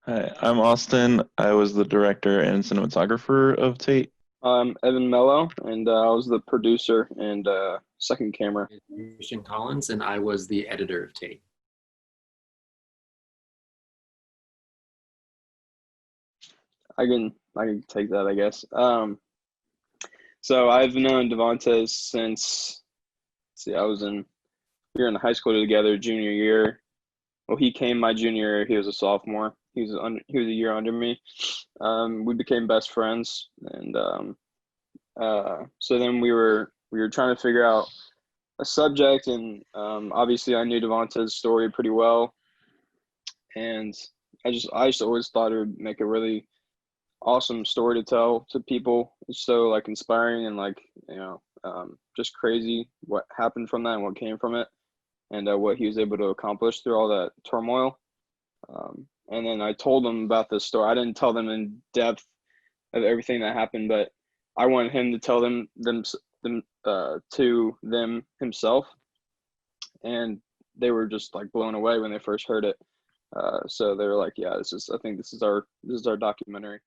Hi, I'm Austin. I was the director and cinematographer of Tate. I'm Evan Mello, and I was the producer and second camera. Christian Collins, and I was the editor of Tate. I can take that, I guess. So I've known Devontez since, let's see, we were in high school together junior year. Well, he came my junior year. He was a sophomore. He was a year under me. We became best friends, and so then we were trying to figure out a subject, and obviously I knew Devontez's story pretty well, and I just always thought it would make a really awesome story to tell to people. It's so like inspiring and like just crazy what happened from that and what came from it, and what he was able to accomplish through all that turmoil. And then I told them about this story. I didn't tell them in depth of everything that happened, but I wanted him to tell them to them himself, and they were just like blown away when they first heard it. So they were like, "Yeah, I think this is our documentary."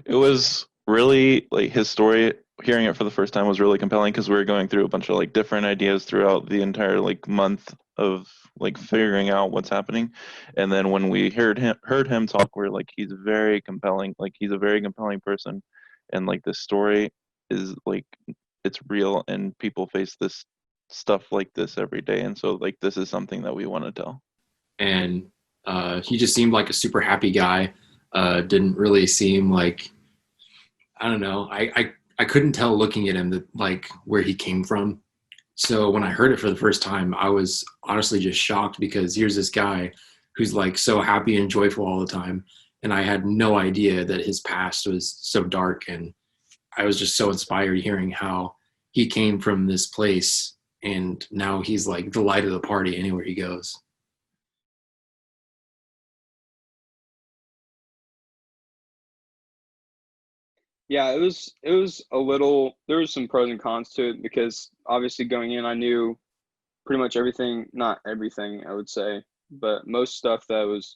It was really like his story, hearing it for the first time was really compelling because we were going through a bunch of like different ideas throughout the entire like month of like figuring out what's happening. And then when we heard him talk, we're like he's very compelling, like he's a very compelling person, and like this story is like it's real and people face this stuff like this every day, and so like this is something that we want to tell. And he just seemed like a super happy guy. Didn't really seem like, I don't know. I couldn't tell looking at him that like where he came from. So when I heard it for the first time, I was honestly just shocked because here's this guy who's like so happy and joyful all the time, and I had no idea that his past was so dark. And I was just so inspired hearing how he came from this place, and now he's like the light of the party anywhere he goes. Yeah, it was a little, there was some pros and cons to it because obviously going in I knew pretty much everything, not everything I would say, but most stuff that was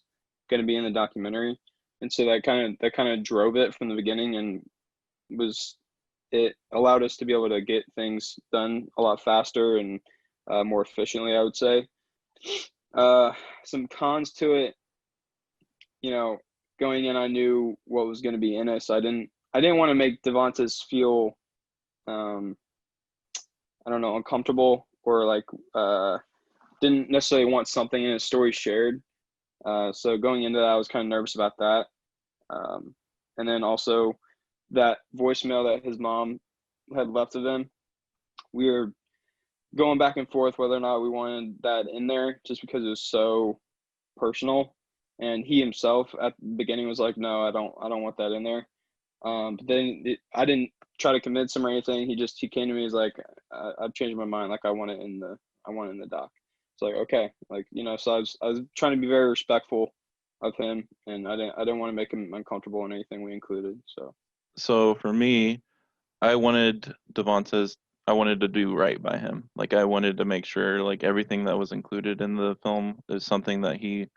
going to be in the documentary. And so that kind of drove it from the beginning, and was it allowed us to be able to get things done a lot faster and more efficiently, I would say. Uh, some cons to it, you know, going in, I knew what was going to be in it, so I didn't want to make Devontez feel, um, I don't know, uncomfortable, or like didn't necessarily want something in his story shared. So going into that, I was kind of nervous about that. Um, and then also that voicemail that his mom had left of him, we were going back and forth whether or not we wanted that in there, just because it was so personal. And he himself at the beginning was like, "No, I don't want that in there." But then I didn't try to convince him or anything. He came to me. He's like, "I've changed my mind. Like I want it in the doc." It's like, okay, like So I was trying to be very respectful of him, and I didn't want to make him uncomfortable in anything we included. So So for me, I wanted Devonta's I wanted to do right by him. Like I wanted to make sure like everything that was included in the film is something that he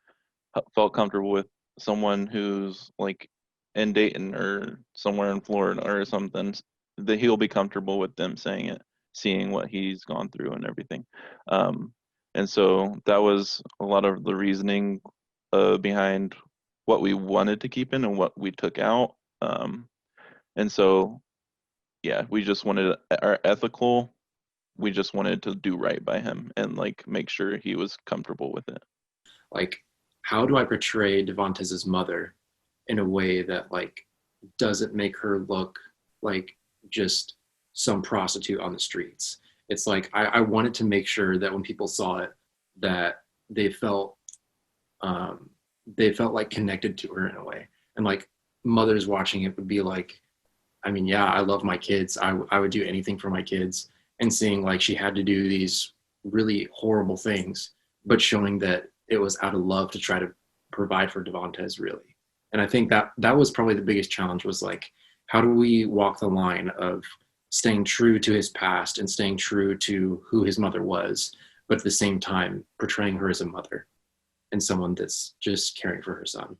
felt comfortable with. Someone who's like in Dayton or somewhere in Florida or something, that he'll be comfortable with them saying it, seeing what he's gone through and everything. Um, and so that was a lot of the reasoning behind what we wanted to keep in and what we took out. And so yeah, we just wanted our ethical. We just wanted to do right by him and like make sure he was comfortable with it. Like, how do I portray Devontez's mother in a way that like doesn't make her look like just some prostitute on the streets? It's like I wanted to make sure that when people saw it, that they felt they felt like connected to her in a way, and like mothers watching it would be like, I mean, yeah, I love my kids. I would do anything for my kids. And seeing like she had to do these really horrible things, but showing that it was out of love to try to provide for Devontez, really. And I think that that was probably the biggest challenge, was like, how do we walk the line of staying true to his past and staying true to who his mother was, but at the same time portraying her as a mother and someone that's just caring for her son.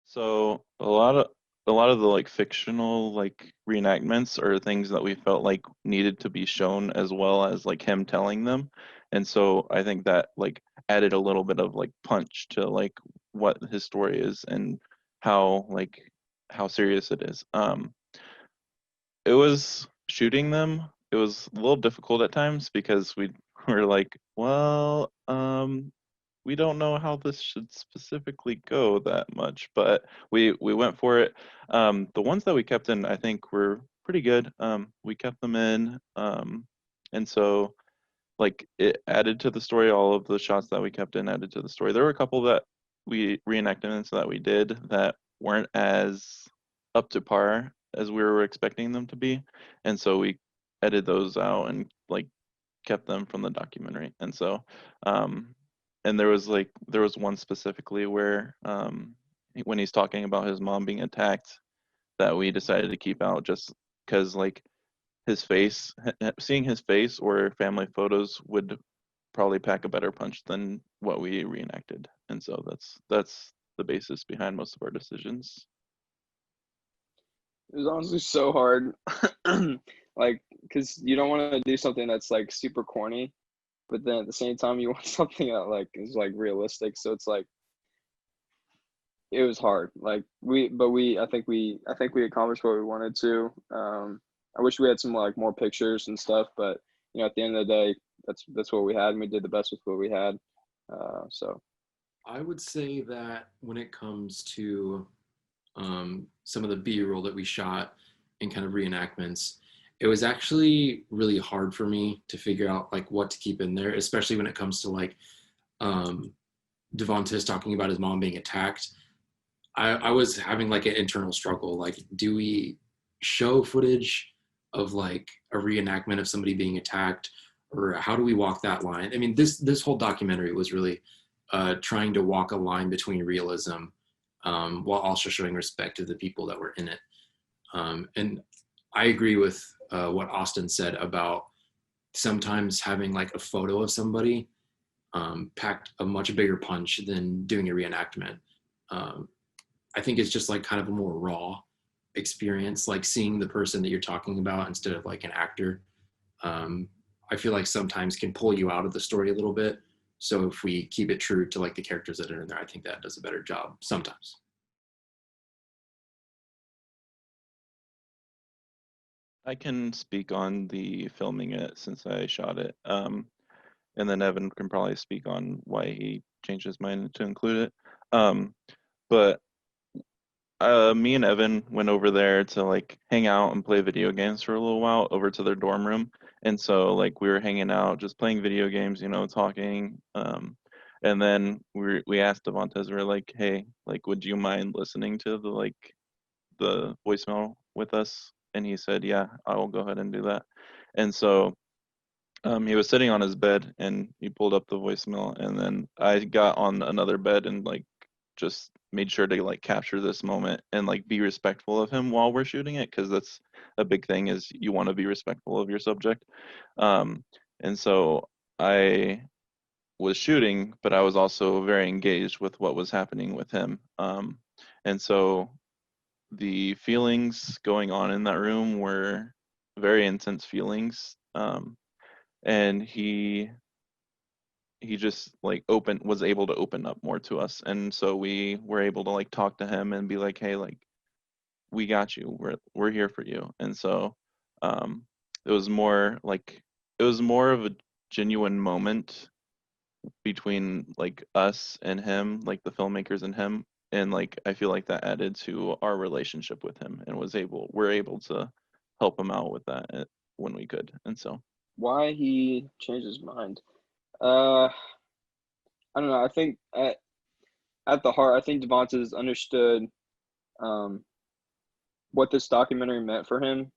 So a lot of the like fictional like reenactments are things that we felt like needed to be shown as well as like him telling them. And so I think that like added a little bit of like punch to like what his story is and how serious it is. It was shooting them. It was a little difficult at times because we were like, well, we don't know how this should specifically go that much, but we went for it. The ones that we kept in, I think, were pretty good. We kept them in, and so like it added to the story. All of the shots that we kept in added to the story. There were a couple that we reenactments that we did that weren't as up to par as we were expecting them to be, and so we edited those out and like kept them from the documentary. And so, and there was one specifically where when he's talking about his mom being attacked that we decided to keep out just because like his face, seeing his face or family photos would probably pack a better punch than what we reenacted. And so that's the basis behind most of our decisions. It was honestly so hard, like, because you don't want to do something that's like super corny, but then at the same time you want something that like is like realistic. So it's like it was hard. Like I think we accomplished what we wanted to. I wish we had some like more pictures and stuff, but at the end of the day, that's what we had, and we did the best with what we had. So I would say that when it comes to some of the B-roll that we shot and kind of reenactments, it was actually really hard for me to figure out like what to keep in there, especially when it comes to like um, Devontez talking about his mom being attacked. I was having like an internal struggle. Like, do we show footage of like a reenactment of somebody being attacked, or how do we walk that line? I mean, this whole documentary was really trying to walk a line between realism while also showing respect to the people that were in it. And I agree with what Austin said about sometimes having like a photo of somebody packed a much bigger punch than doing a reenactment. I think it's just like kind of a more raw experience, like seeing the person that you're talking about instead of like an actor. I feel like sometimes can pull you out of the story a little bit. So if we keep it true to like the characters that are in there, I think that does a better job sometimes. I can speak on the filming it since I shot it. And then Evan can probably speak on why he changed his mind to include it. But me and Evan went over there to like hang out and play video games for a little while over to their dorm room. And so like we were hanging out, just playing video games, talking. And then we asked Devontez, we were like, hey, like, would you mind listening to the voicemail with us? And he said, yeah, I will go ahead and do that. And so he was sitting on his bed and he pulled up the voicemail, and then I got on another bed and like just made sure to like capture this moment and like be respectful of him while we're shooting it, because that's a big thing, is you want to be respectful of your subject. Um, and so I was shooting, but I was also very engaged with what was happening with him. And so the feelings going on in that room were very intense feelings. And he just like was able to open up more to us, and so we were able to like talk to him and be like, hey, like, we got you, we're here for you. And so um it was more like it was more of a genuine moment between like us and him, like the filmmakers and him. And like I feel like that added to our relationship with him, and we're able to help him out with that when we could. And so why he changed his mind? Uh, I don't know. I think at the heart, I think Devontae understood um, what this documentary meant for him.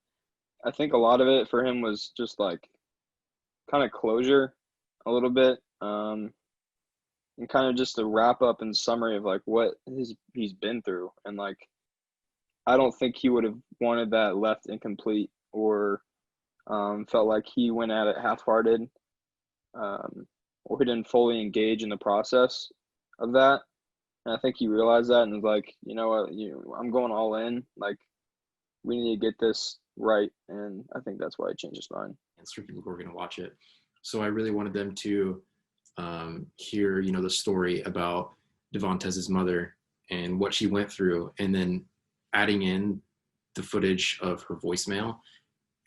I think a lot of it for him was just like kind of closure, a little bit. and kind of just a wrap up and summary of like what he's been through. And like, I don't think he would have wanted that left incomplete or felt like he went at it half-hearted, or he didn't fully engage in the process of that. And I think he realized that and was like, you know what, I'm going all in. Like, we need to get this right. And I think that's why he changed his mind. And for people who are going to watch it. So I really wanted them to hear, you know, the story about Devontez's mother and what she went through, and then adding in the footage of her voicemail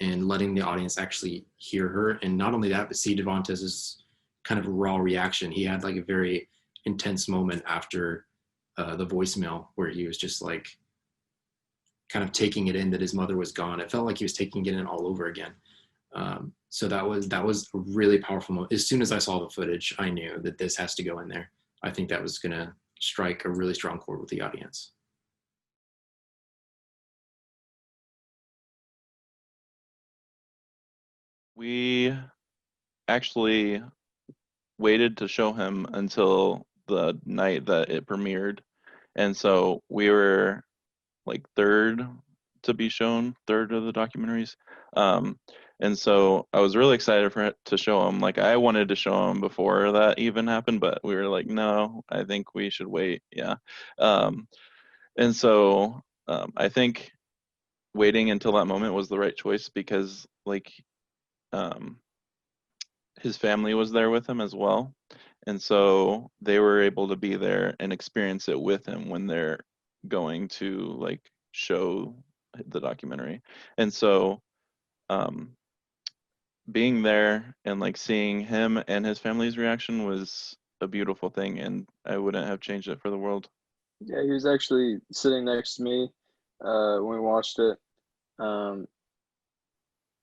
and letting the audience actually hear her. And not only that, but see Devontez's kind of raw reaction. He had like a very intense moment after the voicemail where he was just like kind of taking it in that his mother was gone. It felt like he was taking it in all over again. So that was a really powerful moment. As soon as I saw the footage, I knew that this has to go in there. I think that was going to strike a really strong chord with the audience. We actually waited to show him until the night that it premiered. And so we were like third to be shown, third of the documentaries. And so I was really excited for it to show him. Like, I wanted to show him before that even happened, but we were like, no, I think we should wait. Yeah. And so I think waiting until that moment was the right choice because like his family was there with him as well. And so they were able to be there and experience it with him when they're going to like show the documentary. And so being there and like seeing him and his family's reaction was a beautiful thing, and I wouldn't have changed it for the world. Yeah, he was actually sitting next to me when we watched it.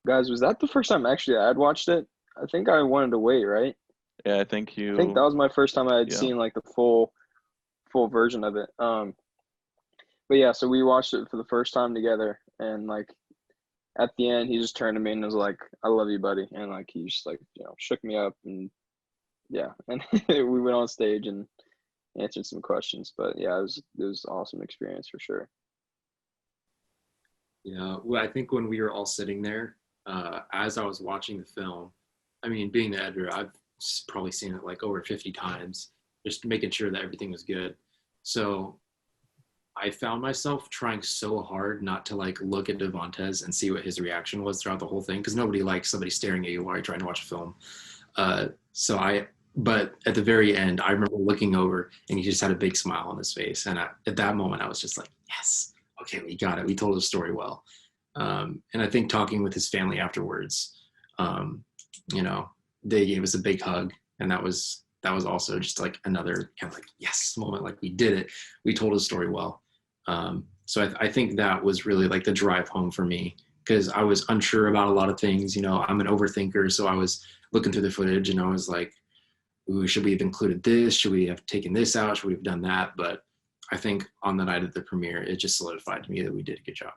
Guys, was that the first time actually I'd watched it? I think I wanted to wait, right? Yeah, I think I think that was my first time I had seen like the full version of it. But yeah, so we watched it for the first time together, and like at the end, he just turned to me and was like, "I love you, buddy," and like he just like shook me up, and yeah, and we went on stage and answered some questions. But yeah, it was an awesome experience for sure. Yeah, well, I think when we were all sitting there, as I was watching the film, I mean, being the editor, I've probably seen it like over 50 times, just making sure that everything was good. So I found myself trying so hard not to like look at Devontez and see what his reaction was throughout the whole thing, because nobody likes somebody staring at you while you're trying to watch a film. But at the very end, I remember looking over and he just had a big smile on his face. And at that moment, I was just like, yes, okay, we got it. We told the story well. And I think talking with his family afterwards, they gave us a big hug, and that was also just like another kind of like yes moment, like we did it, we told his story well. So I think that was really like the drive home for me, because I was unsure about a lot of things. I'm an overthinker, so I was looking through the footage and I was like, ooh, should we have included this? Should we have taken this out? Should we have done that? But I think on the night of the premiere, it just solidified to me that we did a good job.